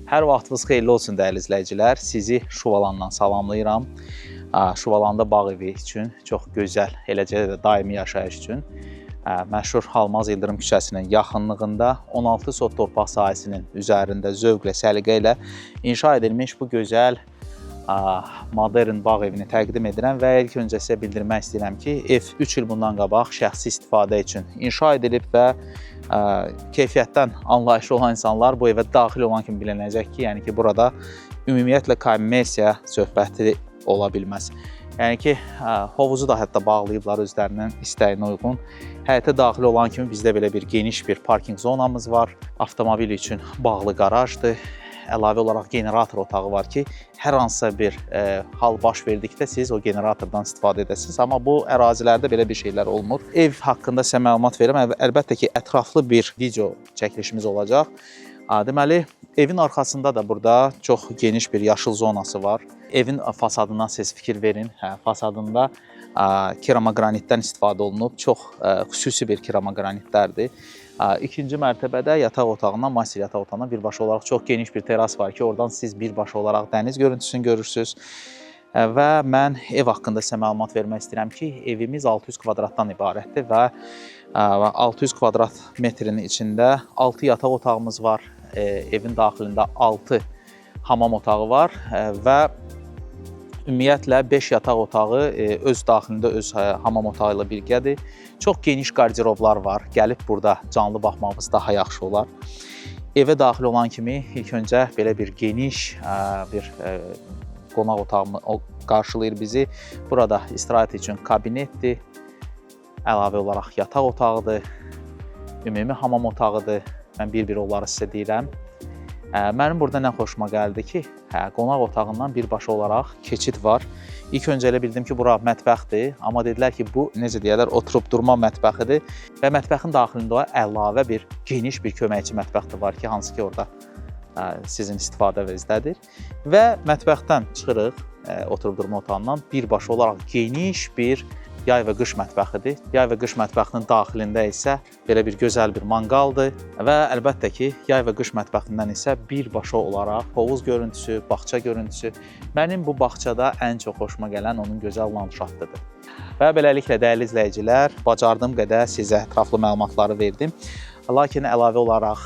Hər vaxtınız xeyirli olsun dəyərli izləyicilər. Sizi Şuvalandan salamlayıram. Şuvalanda bağ evi üçün çox gözəl, eləcə də daimi yaşayış üçün məşhur Almaz İldırım küçəsinin yaxınlığında 16 sot torpaq sahəsinin üzərində zövqlə, səliqə ilə inşa edilmiş bu gözəl modern bağ evini təqdim edirəm və ilk öncə sizə bildirmək istəyirəm ki, ev 3 il bundan qabaq şəxsi istifadə üçün inşa edilib və keyfiyyətdən anlayışlı olan insanlar bu evə daxil olan kimi bilinəcək ki, yəni ki, burada ümumiyyətlə kommersiya söhbəti ola bilməz. Yəni ki, hovuzu da hətta bağlayıblar özlərinin istəyinə uyğun. Həyətə daxil olan kimi bizdə belə bir geniş bir parking zonamız var. Avtomobil üçün bağlı qarajdır. Əlavə olaraq generator otağı var ki, hər hansısa bir hal baş verdikdə siz o generatordan istifadə edəsiniz. Amma bu ərazilərdə belə bir şeylər olmur. Ev haqqında sizə məlumat verirəm. Əlbəttə ki, ətraflı bir video çəkilişimiz olacaq. Deməli, evin arxasında da burada çox geniş bir yaşıl zonası var. Evin fasadından siz fikir verin. Fasadında keramogranitdən istifadə olunub. Çox xüsusi bir keramogranitlərdir. İkinci mərtəbədə yataq otağından, master yataq otağından birbaşa olaraq çox geniş bir teras var ki, oradan siz birbaşa olaraq dəniz görüntüsünü görürsünüz. Və mən ev haqqında sizə məlumat vermək istəyirəm ki, evimiz 600 kvadratdan ibarətdir və 600 kvadrat metrin içində 6 yataq otağımız var. Evin daxilində 6 hamam otağı var və ümumiyyətlə 5 yataq otağı öz daxilində öz hamam otağı ilə birgədir. Çox geniş qarderoblar var. Gəlib burada canlı baxmamız daha yaxşı olar. Evə daxil olan kimi ilk öncə belə bir geniş bir qonaq otağı qarşılayır bizi. Burada istirahət üçün kabinetdir. Əlavə olaraq yataq otağıdır. Ümumi hamam otağıdır. Mən bir-bir onları sizə deyirəm. Mənim burada nə xoşuma gəldi ki, qonaq otağından birbaşa olaraq keçid var. İlk öncə elə bildim ki, bura mətbəxdir. Amma dedilər ki, bu, necə deyərlər, oturub durma mətbəxidir. Və mətbəxin daxilində əlavə bir geniş bir köməkçi mətbəx də var ki, hansı ki, orada sizin istifadənizdədir. Və mətbəxdən çıxırıq, oturub durma otağından birbaşa olaraq geniş bir yay və qış mətbəxidir. Yay və qış mətbəxinin daxilində isə belə bir gözəl bir manqaldır və əlbəttə ki, yay və qış mətbəxindən isə birbaşa olaraq hovuz görüntüsü, bağça görüntüsü. Mənim bu bağçada ən çox xoşuma gələn onun gözəl landşaftıdır. Və beləliklə, dəyərli izləyicilər, bacardığım qədər sizə ətraflı məlumatları verdim. Lakin əlavə olaraq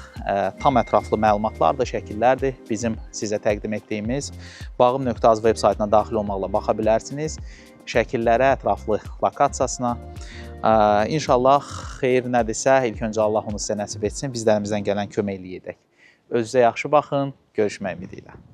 tam ətraflı məlumatlar da şəkillərdir. Bizim sizə təqdim etdiyimiz bağım.az web saytına daxil olmaqla baxa bilərsiniz. Şəkillərə, ətraflı lokasiyasına. İnşallah xeyir nədirsə, ilk öncə Allah onu sizə nəsib etsin. Biz də əlimizdən gələn köməkliyi edək. Özünüzə yaxşı baxın. Görüşmək ümidi ilə.